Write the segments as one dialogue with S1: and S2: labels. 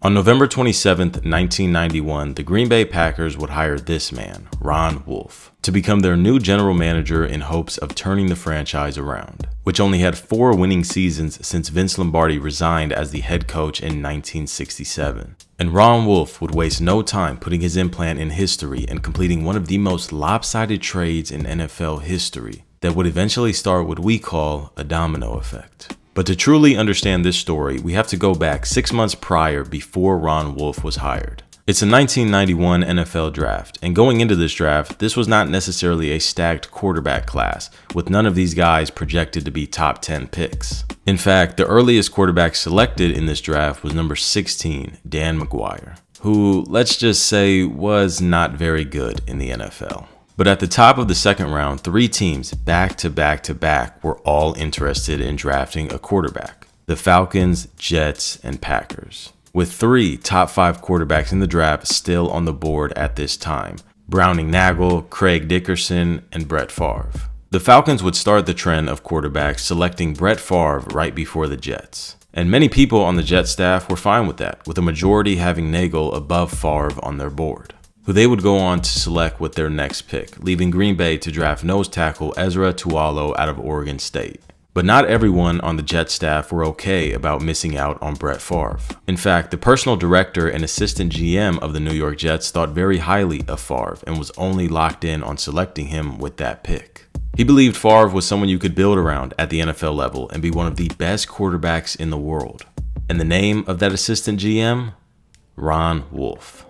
S1: On November 27, 1991, the Green Bay Packers would hire this man, Ron Wolf, to become their new general manager in hopes of turning the franchise around, which only had 4 winning seasons since Vince Lombardi resigned as the head coach in 1967. And Ron Wolf would waste no time putting his implant in history and completing one of the most lopsided trades in NFL history that would eventually start what we call a domino effect. But to truly understand this story, we have to go back 6 months prior before Ron Wolf was hired. It's a 1991 NFL draft, and going into this draft, this was not necessarily a stacked quarterback class, with none of these guys projected to be top 10 picks. In fact, the earliest quarterback selected in this draft was number 16, Dan McGuire, who, let's just say, was not very good in the NFL. But at the top of the second round, 3 teams back to back were all interested in drafting a quarterback: the Falcons, Jets, and Packers, with 3 top 5 quarterbacks in the draft still on the board at this time: Browning Nagel, Craig Dickerson, and Brett Favre. The Falcons would start the trend of quarterbacks selecting Brett Favre right before the Jets. And many people on the Jets staff were fine with that, with a majority having Nagel above Favre on their board, who they would go on to select with their next pick, leaving Green Bay to draft nose tackle Ezra Tualo out of Oregon State. But not everyone on the Jets staff were okay about missing out on Brett Favre. In fact, the personal director and assistant GM of the New York Jets thought very highly of Favre and was only locked in on selecting him with that pick. He believed Favre was someone you could build around at the NFL level and be one of the best quarterbacks in the world. And the name of that assistant GM? Ron Wolf.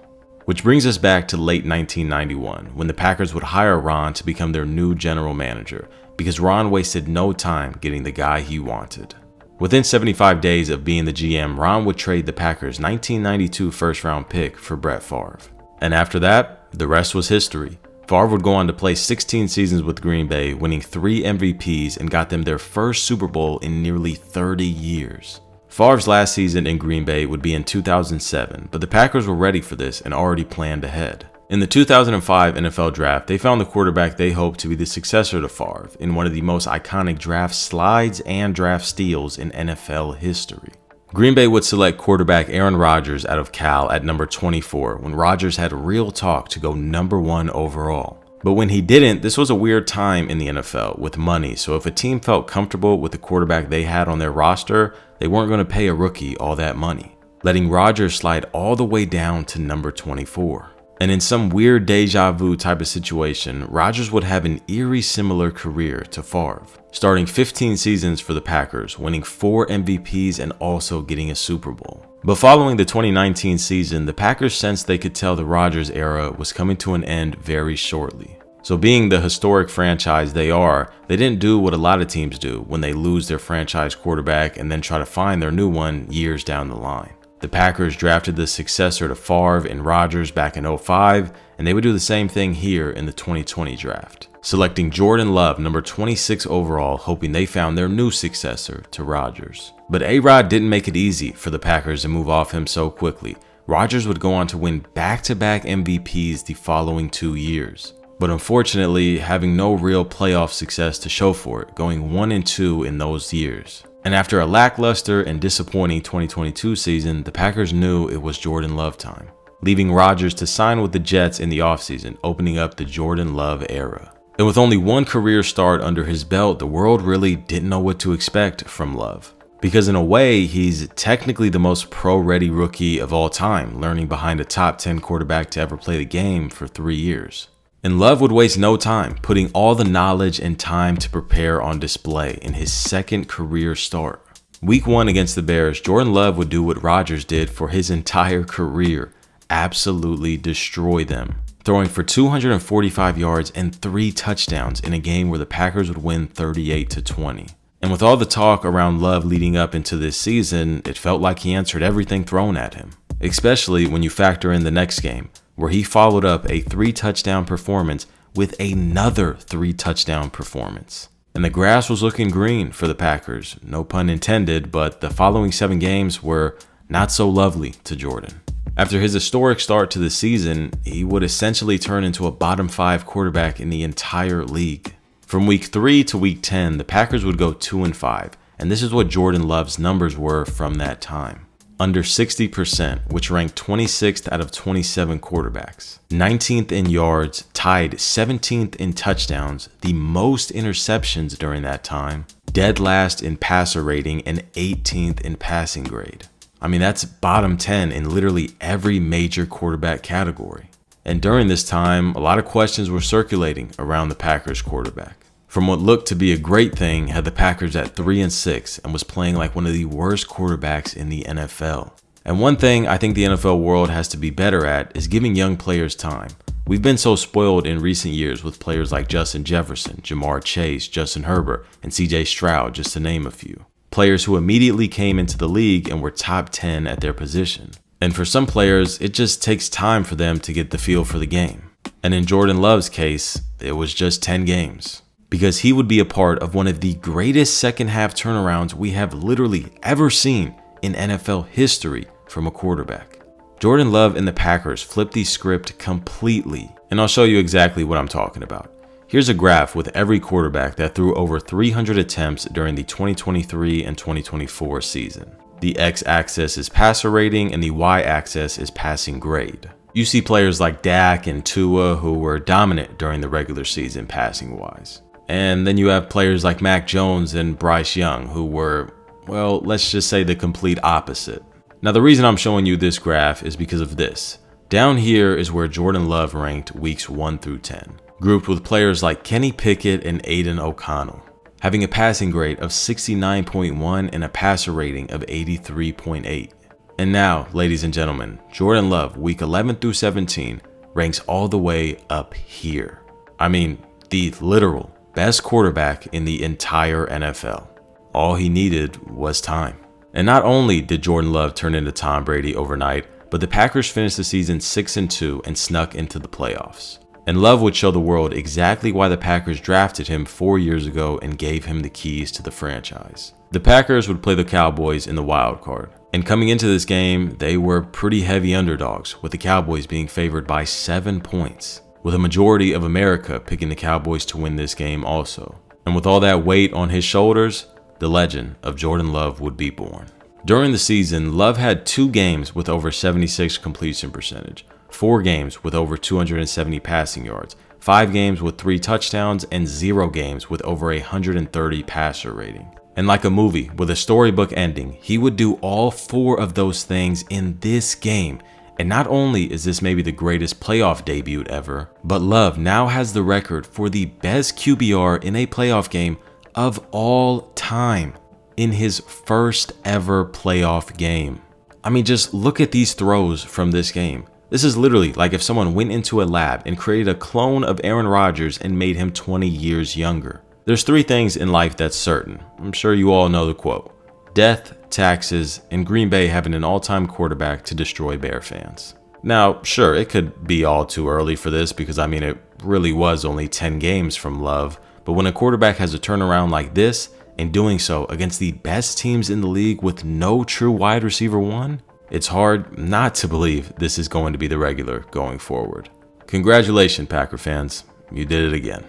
S1: Which brings us back to late 1991, when the Packers would hire Ron to become their new general manager, because Ron wasted no time getting the guy he wanted. Within 75 days of being the GM, Ron would trade the Packers' 1992 first-round pick for Brett Favre. And after that, the rest was history. Favre would go on to play 16 seasons with Green Bay, winning 3 MVPs and got them their first Super Bowl in nearly 30 years. Favre's last season in Green Bay would be in 2007, but the Packers were ready for this and already planned ahead. In the 2005 NFL Draft, they found the quarterback they hoped to be the successor to Favre in one of the most iconic draft slides and draft steals in NFL history. Green Bay would select quarterback Aaron Rodgers out of Cal at number 24 when Rodgers had real talk to go number 1 overall. But when he didn't, this was a weird time in the NFL with money, so if a team felt comfortable with the quarterback they had on their roster, they weren't going to pay a rookie all that money, letting Rodgers slide all the way down to number 24. And in some weird deja vu type of situation, Rodgers would have an eerie similar career to Favre, starting 15 seasons for the Packers, winning 4 MVPs and also getting a Super Bowl. But following the 2019 season, the Packers sensed they could tell the Rodgers era was coming to an end very shortly. So being the historic franchise they are, they didn't do what a lot of teams do when they lose their franchise quarterback and then try to find their new one years down the line. The Packers drafted the successor to Favre in Rodgers back in 2005, and they would do the same thing here in the 2020 draft, selecting Jordan Love number 26 overall, hoping they found their new successor to Rodgers. But A-Rod didn't make it easy for the Packers to move off him so quickly. Rodgers would go on to win back-to-back MVPs the following 2 years. But unfortunately, having no real playoff success to show for it, going 1-2 in those years. And after a lackluster and disappointing 2022 season, the Packers knew it was Jordan Love time, leaving Rodgers to sign with the Jets in the offseason, opening up the Jordan Love era. And with only 1 career start under his belt, the world really didn't know what to expect from Love. Because in a way, he's technically the most pro-ready rookie of all time, learning behind a top 10 quarterback to ever play the game for 3 years. And Love would waste no time, putting all the knowledge and time to prepare on display in his second career start. Week 1 against the Bears, Jordan Love would do what Rodgers did for his entire career, absolutely destroy them, throwing for 245 yards and 3 touchdowns in a game where the Packers would win 38-20. And with all the talk around Love leading up into this season, it felt like he answered everything thrown at him, especially when you factor in the next game, where he followed up a 3-touchdown performance with another 3-touchdown performance. And the grass was looking green for the Packers, no pun intended, but the following 7 games were not so lovely to Jordan. After his historic start to the season, he would essentially turn into a bottom 5 quarterback in the entire league. From week 3 to week 10, the Packers would go 2-5, and this is what Jordan Love's numbers were from that time. under 60%, which ranked 26th out of 27 quarterbacks, 19th in yards, tied 17th in touchdowns, the most interceptions during that time, dead last in passer rating, and 18th in passing grade. I mean, that's bottom 10 in literally every major quarterback category. And during this time, a lot of questions were circulating around the Packers quarterback. From what looked to be a great thing, had the Packers at 3-6 and was playing like one of the worst quarterbacks in the NFL. And one thing I think the NFL world has to be better at is giving young players time. We've been so spoiled in recent years with players like Justin Jefferson, Jamar Chase, Justin Herbert, and CJ Stroud, just to name a few. Players who immediately came into the league and were top 10 at their position. And for some players, it just takes time for them to get the feel for the game. And in Jordan Love's case, it was just 10 games. Because he would be a part of one of the greatest second half turnarounds we have literally ever seen in NFL history from a quarterback. Jordan Love and the Packers flipped the script completely, and I'll show you exactly what I'm talking about. Here's a graph with every quarterback that threw over 300 attempts during the 2023 and 2024 season. The x-axis is passer rating and the y-axis is passing grade. You see players like Dak and Tua who were dominant during the regular season passing wise. And then you have players like Mac Jones and Bryce Young who were, well, let's just say the complete opposite. Now the reason I'm showing you this graph is because of this. Down here is where Jordan Love ranked weeks 1 through 10, grouped with players like Kenny Pickett and Aiden O'Connell, having a passing grade of 69.1 and a passer rating of 83.8. And now, ladies and gentlemen, Jordan Love, week 11 through 17, ranks all the way up here. I mean, the literal best quarterback in the entire NFL. All he needed was time. And not only did Jordan Love turn into Tom Brady overnight, but the Packers finished the season 6-2 and snuck into the playoffs. And Love would show the world exactly why the Packers drafted him 4 years ago and gave him the keys to the franchise. The Packers would play the Cowboys in the wild card. And coming into this game, they were pretty heavy underdogs, with the Cowboys being favored by 7 points, with a majority of America picking the Cowboys to win this game also. And with all that weight on his shoulders, the legend of Jordan Love would be born. During the season, Love had 2 games with over 76 completion percentage, 4 games with over 270 passing yards, 5 games with 3 touchdowns, and 0 games with over 130 passer rating. And like a movie with a storybook ending, he would do all 4 of those things in this game. And not only is this maybe the greatest playoff debut ever, but Love now has the record for the best QBR in a playoff game of all time in his first ever playoff game. I mean, just look at these throws from this game. This is literally like if someone went into a lab and created a clone of Aaron Rodgers and made him 20 years younger. There's 3 things in life that's certain. I'm sure you all know the quote. Death, taxes, and Green Bay having an all-time quarterback to destroy Bear fans. Now, sure, it could be all too early for this because, I mean, it really was only 10 games from Love. But when a quarterback has a turnaround like this, and doing so against the best teams in the league with no true wide receiver 1, it's hard not to believe this is going to be the regular going forward. Congratulations, Packer fans. You did it again.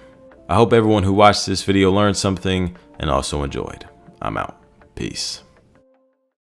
S1: I hope everyone who watched this video learned something and also enjoyed. I'm out. Peace.